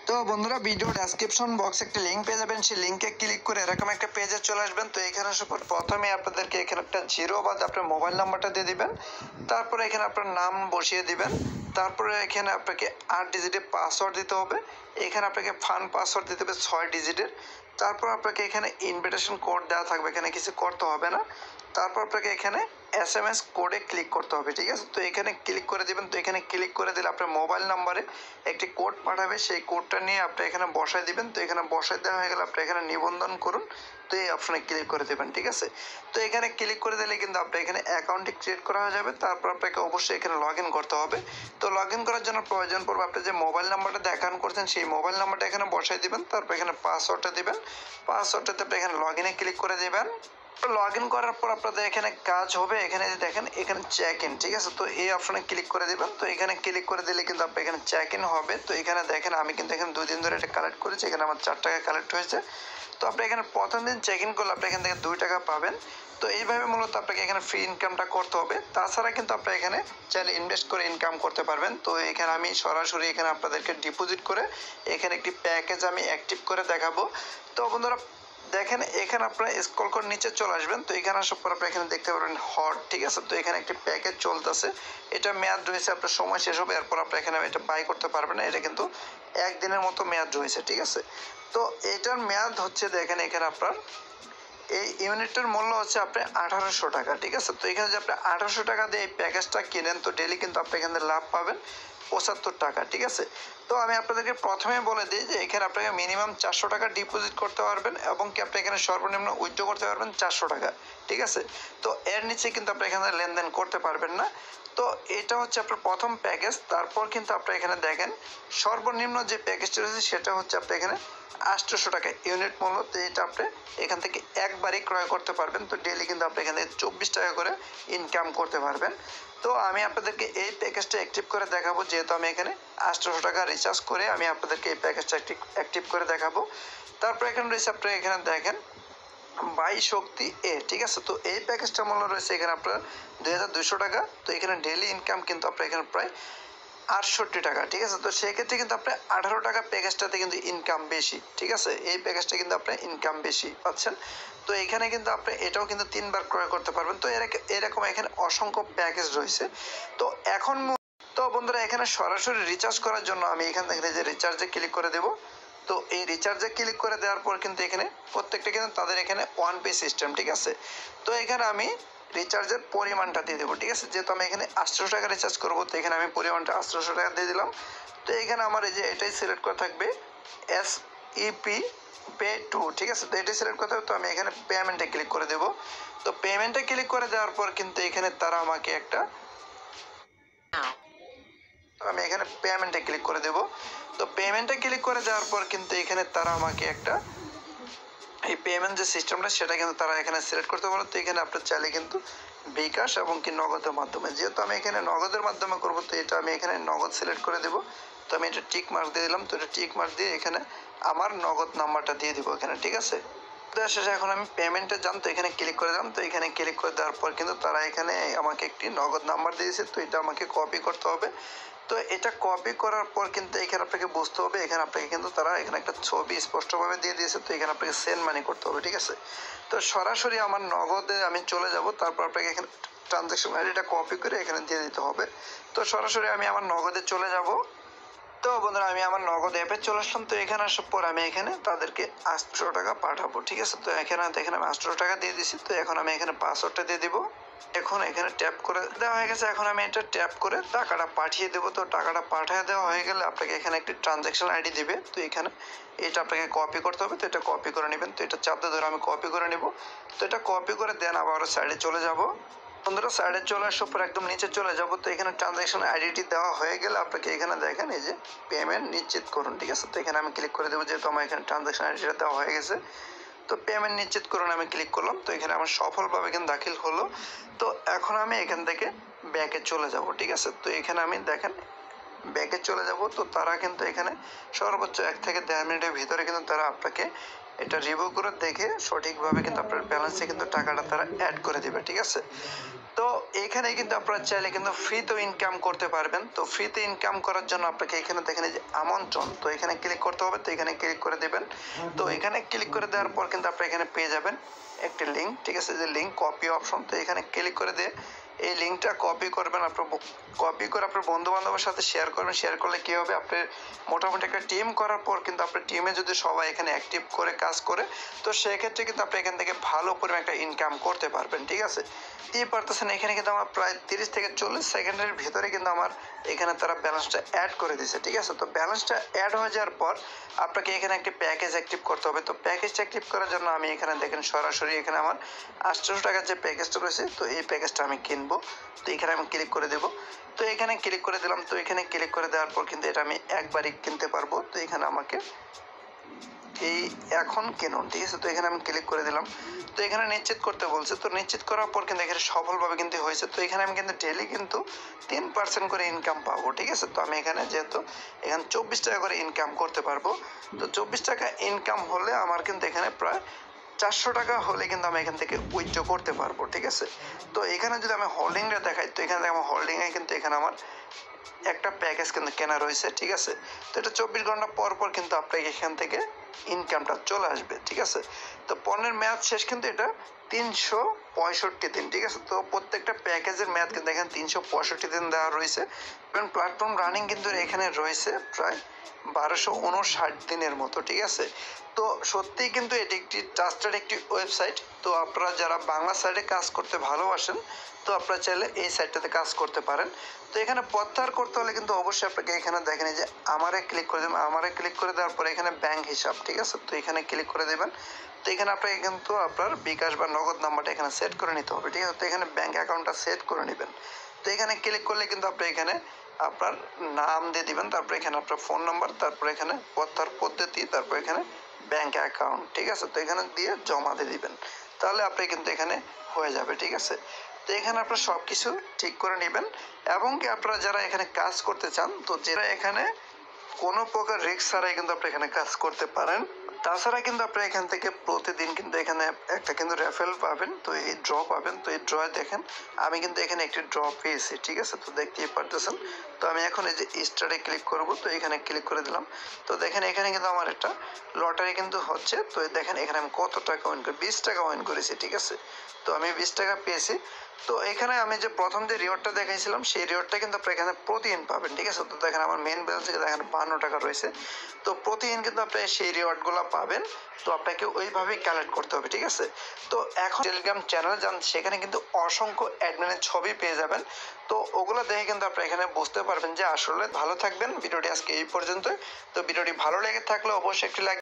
তো বন্ধুরা video description বক্সে একটা লিঙ্ক পেয়ে যাবেন, সেই লিঙ্কে ক্লিক করে এরকম একটা পেজে চলে আসবেন। তো এখানে আসার পর প্রথমে আপনাদেরকে এখানে একটা জিরো বাদ আপনার মোবাইল নাম্বারটা দিয়ে দিবেন, তারপরে এখানে আপনার নাম বসিয়ে দিবেন, তারপরে এখানে আপনাকে 8 ডিজিটের পাসওয়ার্ড দিতে হবে। এখানে আপনাকে ফান পাসওয়ার্ড দিতে হবে 6 ডিজিটের। তারপর আপনাকে এখানে ইনভিটেশন কোড দেওয়া থাকবে, এখানে কিছু করতে হবে না। তারপর আপনাকে এখানে SMS কোডে ক্লিক করতে হবে, ঠিক আছে। তো এখানে ক্লিক করে দিবেন। তো এখানে ক্লিক করে দিলে আপনার মোবাইল নাম্বারে একটি কোড পাঠাবে, সেই কোডটা নিয়ে আপনি এখানে বসায় দিবেন। তো এখানে বসায় দেওয়া হয়ে গেলে আপনি এখানে নিবন্ধন করুন, তো এই অপশনে ক্লিক করে দেবেন, ঠিক আছে। তো এখানে ক্লিক করে দিলে কিন্তু আপনার এখানে অ্যাকাউন্টটি ক্রিয়েট করা হয়ে যাবে। তারপর আপনাকে অবশ্যই এখানে লগ ইন করতে হবে। তো লগ ইন করার জন্য প্রয়োজন পড়বে আপনি যে মোবাইল নাম্বারটা অ্যাকাউন্ট করছেন সেই মোবাইল নাম্বারটা এখানে বসায় দিবেন, তারপর এখানে পাসওয়ার্ডটা দিবেন। পাসওয়ার্ডটাতে আপনি এখানে লগ ইনে ক্লিক করে দেবেন। লগ ইন করার পর আপনাদের এখানে কাজ হবে, এখানে যে দেখেন এখানে চেক ইন, ঠিক আছে। তো এই অপশনে ক্লিক করে দিবেন। তো এখানে ক্লিক করে দিলে কিন্তু আপনার এখানে চেক ইন হবে। তো এখানে দেখেন আমি কিন্তু এখানে 2 দিন ধরে এটা কালেক্ট করেছি, এখানে আমার 4 টাকা কালেক্ট হয়েছে। তো আপনি এখানে প্রথম দিন চেক ইন করলে আপনি এখান থেকে 2 টাকা পাবেন। তো এইভাবে মূলত আপনাকে এখানে ফ্রি ইনকামটা করতে হবে। তাছাড়া কিন্তু আপনি এখানে চাইলে ইনভেস্ট করে ইনকাম করতে পারবেন। তো এখানে আমি সরাসরি এখানে আপনাদেরকে ডিপোজিট করে এখানে একটি প্যাকেজ আমি অ্যাক্টিভ করে দেখাবো। তো বন্ধুরা দেখেন এখানে আপনারা স্ক্রল করে নিচে চলে আসবেন। তো এখানে আসার পর আপনি এখানে দেখতে পারবেন হট, ঠিক আছে। তো এখানে একটি প্যাকেজ চলতেছে, এটা মেয়াদ রয়েছে, আপনার সময় শেষ হবে, এরপর আপনি এখানে এটা বাই করতে পারবেন না। এটা কিন্তু 1 দিনের মতো মেয়াদ রয়েছে, ঠিক আছে। তো এটার মেয়াদ হচ্ছে দেখেন এখানে আপনার এই ইউনিটের মূল্য হচ্ছে আপনি 1800 টাকা, ঠিক আছে। তো এখানে যে আপনি 1800 টাকা দিয়ে এই প্যাকেজটা কিনেন, তো ডেলি কিন্তু আপনি এখানে লাভ পাবেন 75 টাকা, ঠিক আছে। তো আমি আপনাদেরকে প্রথমে বলে দিই যে এখানে আপনাকে মিনিমাম 400 টাকা ডিপোজিট করতে পারবেন এবং কি আপনি এখানে সর্বনিম্ন উইথড্র করতে পারবেন 400 টাকা, ঠিক আছে। তো এর নিচে কিন্তু আপনি এখানে লেনদেন করতে পারবেন না। তো এটা হচ্ছে আপনার প্রথম প্যাকেজ। তারপর কিন্তু আপনি এখানে দেখেন সর্বনিম্ন যে প্যাকেজটা রয়েছে সেটা হচ্ছে আপনি এখানে 800 টাকা ইউনিট মূল্য। তো এটা আপনি এখান থেকে একবারই ক্রয় করতে পারবেন। তো ডেলি কিন্তু আপনি এখান থেকে 24 টাকা করে ইনকাম করতে পারবেন। তো আমি আপনাদেরকে এই প্যাকেজটা অ্যাক্টিভ করে দেখাবো, যেহেতু আমি এখানে 800 টাকা রিচার্জ করে আমি আপনাদেরকে এই প্যাকেজটা অ্যাক্টিভ করে দেখাবো। তারপর এখানে রয়েছে আপনি এখানে দেখেন বাই শক্তি এ, ঠিক আছে। তো এই প্যাকেজটা মূল্য রয়েছে এখানে আপনার 2200 টাকা। তো এখানে ডেলি ইনকাম কিন্তু আপনার এখানে প্রায় 68 টাকা, ঠিক আছে। তো সেক্ষেত্রে কিন্তু আপনি 18 টাকা প্যাকেজটাতে কিন্তু ইনকাম বেশি, ঠিক আছে। এই প্যাকেজটা কিন্তু আপনি ইনকাম বেশি পাচ্ছেন। তো এখানে কিন্তু আপনি এটাও কিন্তু 3বার ক্রয় করতে পারবেন। তো এরকম এখানে অসংখ্য প্যাকেজ রয়েছে। তো এখন তো বন্ধুরা এখানে সরাসরি রিচার্জ করার জন্য আমি এখান থেকে যে রিচার্জে ক্লিক করে দেব। তো এই রিচার্জে ক্লিক করে দেওয়ার পর কিন্তু এখানে প্রত্যেকটা কিন্তু তাদের এখানে 1 পে সিস্টেম, ঠিক আছে। তো এখানে আমি রিচার্জের পরিমাণটা দিয়ে দেবো, ঠিক আছে। যেহেতু আমি এখানে 800 টাকা রিচার্জ করবো, তো এখানে আমি পরিমাণটা 800 টাকা দিয়ে দিলাম। তো এখানে আমার এই যে এটাই সিলেক্ট করা থাকবে SEP পে টু, ঠিক আছে। তো এটাই সিলেক্ট করতে হবে। তো আমি এখানে পেমেন্টে ক্লিক করে দেবো। তো পেমেন্টে ক্লিক করে দেওয়ার পর কিন্তু এখানে তারা আমাকে একটা, তো আমি এখানে পেমেন্টে ক্লিক করে দেব। তো পেমেন্টে ক্লিক করে দেওয়ার পর কিন্তু এখানে তারা আমাকে একটা এই পেমেন্ট যে সিস্টেমটা সেটা কিন্তু তারা এখানে সিলেক্ট করতে পারে। তো এখানে আপনার চাইলে কিন্তু বিকাশ এবং কি নগদের মাধ্যমে, যেহেতু আমি এখানে নগদের মাধ্যমে করব, তো এটা আমি এখানে নগদ সিলেক্ট করে দেব। তো আমি এটা টিক মার্ক দিয়ে দিলাম। তো এটা টিক মার্ক দিয়ে এখানে আমার নগদ নাম্বারটা দিয়ে দিব এখানে, ঠিক আছে। শেষে এখন আমি পেমেন্টে যান, তো এখানে ক্লিক করে দিলাম। তো এখানে ক্লিক করে দেওয়ার পর কিন্তু তারা এখানে আমাকে একটি নগদ নাম্বার দিয়েছে। তো এটা আমাকে কপি করতে হবে। তো এটা কপি করার পর কিন্তু এখানে আপনাকে বুঝতে হবে, এখানে আপনাকে কিন্তু তারা এখানে একটা ছবি স্পষ্টভাবে দিয়ে দিয়েছে। তো এখানে আপনাকে সেন্ড মানি করতে হবে, ঠিক আছে। তো সরাসরি আমার নগদে আমি চলে যাব। তারপর আপনাকে এখানে ট্রানজাকশন আইডিটা কপি করে এখানে দিয়ে দিতে হবে। তো সরাসরি আমি আমার নগদে চলে যাব। তো বন্ধুরা আমি আমার নগদ অ্যাপে চলে আসলাম। তো এখানে আসার পর আমি এখানে তাদেরকে 800 টাকা পাঠাবো, ঠিক আছে। তো এখানে দেখেন আমি 800 টাকা দিয়ে দিছি। তো এখন আমি এখানে পাসওয়ার্ডটা দিয়ে দিব। এখন এখানে ট্যাপ করে দেওয়া হয়ে গেছে। এখন আমি এটা ট্যাপ করে টাকাটা পাঠিয়ে দেবো। তো টাকাটা পাঠিয়ে দেওয়া হয়ে গেলে আপনাকে এখানে একটি ট্রানজাকশন আইডি দিবে। তো এখানে এটা আপনাকে কপি করতে হবে। তো এটা কপি করে নেবেন। তো এটা চাপ দিয়ে ধরে আমি কপি করে নেব। তো এটা কপি করে দেন আবার সাইডে চলে যাব। বন্ধুরা সাইডে চলে আসার পর একদম নিচে চলে যাব। তো এখানে ট্রানজাকশন আইডিটি দেওয়া হয়ে গেলে আপনাকে এখানে দেখেন এই যে পেমেন্ট নিশ্চিত করুন, ঠিক আছে। তো এখানে আমি ক্লিক করে দেবো, যেহেতু আমার এখানে ট্রানজাকশন আইডিটা দেওয়া হয়ে গেছে। তো পেমেন্ট নিশ্চিত করুন আমি ক্লিক করলাম। তো এখানে আমার সফলভাবে এখানে দাখিল হলো। তো এখন আমি এখান থেকে ব্যাকে চলে যাব, ঠিক আছে। তো এখানে আমি দেখেন ব্যাকে চলে যাব, তো তারা কিন্তু এখানে সর্বোচ্চ 1 থেকে 1.5 মিনিটের ভিতরে কিন্তু তারা আপনাকে এটা রিভিউ করে দেখে সঠিকভাবে কিন্তু আপনার ব্যালেন্সে কিন্তু টাকাটা তারা অ্যাড করে দিবে, ঠিক আছে। তো এখানে কিন্তু আপনারা চাইলে কিন্তু ফ্রিতেও ইনকাম করতে পারবেন। তো ফ্রিতে ইনকাম করার জন্য আপনাকে এখানে দেখেন এই যে আমন্ত্রণ, তো এখানে ক্লিক করতে হবে, তো এখানে ক্লিক করে দেবেন। তো এখানে ক্লিক করে দেওয়ার পর কিন্তু আপনি এখানে পেয়ে যাবেন একটি লিঙ্ক, ঠিক আছে, যে লিঙ্ক কপি অপশন, তো এখানে ক্লিক করে দিয়ে এই লিঙ্কটা কপি করবেন, আপনার কপি করে আপনার বন্ধু বান্ধবের সাথে শেয়ার করবেন। শেয়ার করলে কি হবে, আপনি মোটামুটি একটা টিম করার পর কিন্তু আপনার টিমে যদি সবাই এখানে অ্যাক্টিভ করে কাজ করে, তো সেক্ষেত্রে কিন্তু আপনি এখান থেকে ভালো পরিমাণ একটা ইনকাম করতে পারবেন, ঠিক আছে। দিয়ে পারতেছেন এখানে কিন্তু আমার প্রায় 30 থেকে 40 সেকেন্ডের ভিতরে কিন্তু আমার এখানে তারা ব্যালেন্সটা অ্যাড করে দিয়েছে, ঠিক আছে। তো ব্যালেন্সটা অ্যাড হয়ে যাওয়ার পর আপনাকে এখানে একটি প্যাকেজ অ্যাক্টিভ করতে হবে। তো প্যাকেজটা অ্যাক্টিভ করার জন্য আমি এখানে দেখেন সরাসরি এখানে আমার 800 টাকার যে প্যাকেজটা রয়েছে, তো এই প্যাকেজটা আমি কিনবো। তো এখানে আমি ক্লিক করে দেব, তো এখানে ক্লিক করে দিলাম। তো এখানে ক্লিক করে দেওয়ার পর কিন্তু এটা আমি একবারই কিনতে পারবো। তো এখানে আমাকে এই এখন কিনুন, ঠিক আছে। তো এখানে আমি ক্লিক করে দিলাম, তো এখানে নিশ্চিত করতে বলছে। তো নিশ্চিত করার পর কিন্তু এখানে সফলভাবে কিন্তু হয়েছে। তো এখানে আমি কিন্তু ডেলি কিন্তু 3% করে ইনকাম পাবো, ঠিক আছে। তো আমি এখানে যেহেতু এখানে 24 টাকা করে ইনকাম করতে পারবো, তো 24 টাকা ইনকাম হলে আমার কিন্তু এখানে প্রায় 400 টাকা হলে কিন্তু আমি এখান থেকে উইথড্র করতে পারবো, ঠিক আছে। তো এখানে যদি আমি হোল্ডিংটা দেখাই, তো এখানে আমার হোল্ডিংয়ে কিন্তু এখানে আমার একটা প্যাকেজ কিন্তু কেনা রয়েছে, ঠিক আছে। তো এটা 24 ঘন্টা পর পর কিন্তু আপনাকে এখান থেকে ইনকামটা চলে আসবে, ঠিক আছে। তো পণ্যের মেয়াদ শেষ কিন্তু এটা 365 দিন, ঠিক আছে। তো প্রত্যেকটা প্যাকেজের মেয়াদ কিন্তু এখানে 365 দিন দেওয়া রয়েছে। এবং প্ল্যাটফর্ম রানিং কিন্তু এখানে রয়েছে প্রায় 1259 দিনের মতো, ঠিক আছে। তো সত্যিই কিন্তু এটি একটি ট্রাস্টেড একটি ওয়েবসাইট। তো আপনারা যারা বাংলা সাইডে কাজ করতে ভালোবাসেন, তো আপনারা চাইলে এই সাইটটাতে কাজ করতে পারেন। তো এখানে প্রত্যাহার করতে হলে কিন্তু অবশ্যই আপনাকে এখানে দেখেন যে আমারে ক্লিক করে দেবেন। আমারে ক্লিক করে দেওয়ার পরে এখানে ব্যাংক হিসাব, ঠিক আছে। তো এখানে ক্লিক করে দেবেন। তো এখানে আপনাকে কিন্তু আপনার বিকাশ বা নগদ নাম্বারটা এখানে সেট করে নিতে হবে, ঠিক আছে। তো এখানে ব্যাংক অ্যাকাউন্টটা সেট করে নেবেন। তো এখানে ক্লিক করলে কিন্তু আপনি এখানে আপনার নাম দিয়ে দিবেন, তারপর এখানে আপনার ফোন নাম্বার, তারপর এখানে প্রত্যাহার পদ্ধতি, তারপর এখানে ব্যাংক অ্যাকাউন্ট, ঠিক আছে। তো এখানে দিয়ে জমা দিয়ে দিবেন, তাহলে আপনি কিন্তু এখানে হয়ে যাবে, ঠিক আছে। তো এখানে আপনারা সব কিছু ঠিক করে নেবেন। এবং কি আপনারা যারা এখানে কাজ করতে চান, তো যারা এখানে কোনো প্রকার রিস্ক ছাড়াই কিন্তু আপনি এখানে কাজ করতে পারেন। তাছাড়া কিন্তু আপনি এখান থেকে প্রতিদিন কিন্তু এখানে একটা কিন্তু রেফারেল পাবেন, তো এই ড্র পাবেন। তো এই ড্রয়ে দেখেন আমি কিন্তু এখানে একটি ড্র পেয়েছি, ঠিক আছে। তো দেখতেই পারতেছেন। তো আমি এখন এই যে স্টারে ক্লিক করব, তো এখানে ক্লিক করে দিলাম। তো দেখেন এখানে কিন্তু আমার একটা লটারি কিন্তু হচ্ছে। তো দেখেন এখানে আমি কত টাকা উইন করি, 20 টাকা উইন করেছি, ঠিক আছে। তো আমি 20 টাকা পেয়েছি। তো এখানে আমি যে প্রথম যে রিওয়ার্ডটা দেখাইছিলাম, সেই রিওয়ার্ডটা কিন্তু আপনি এখানে প্রতিদিন পাবেন, ঠিক আছে। তো দেখেন আমার মেন ব্যালেন্স দেখেন 52 টাকা রয়েছে। তো প্রতিদিন কিন্তু আপনি সেই রিওয়ার্ডগুলো পাবেন। তো আপনাকে ওইভাবেই কালেক্ট করতে হবে, ঠিক আছে। তো এখন টেলিগ্রাম চ্যানেল যান, সেখানে কিন্তু অসংখ্য অ্যাডমিনের ছবি পেয়ে যাবেন। তো ওগুলো দেখে কিন্তু আপনি এখানে বুঝতে পারবেন যে আসলে। ভালো থাকবেন। ভিডিওটি আজকে এই পর্যন্তই। তো ভিডিওটি ভালো লেগে থাকলে অবশ্যই একটি লাইক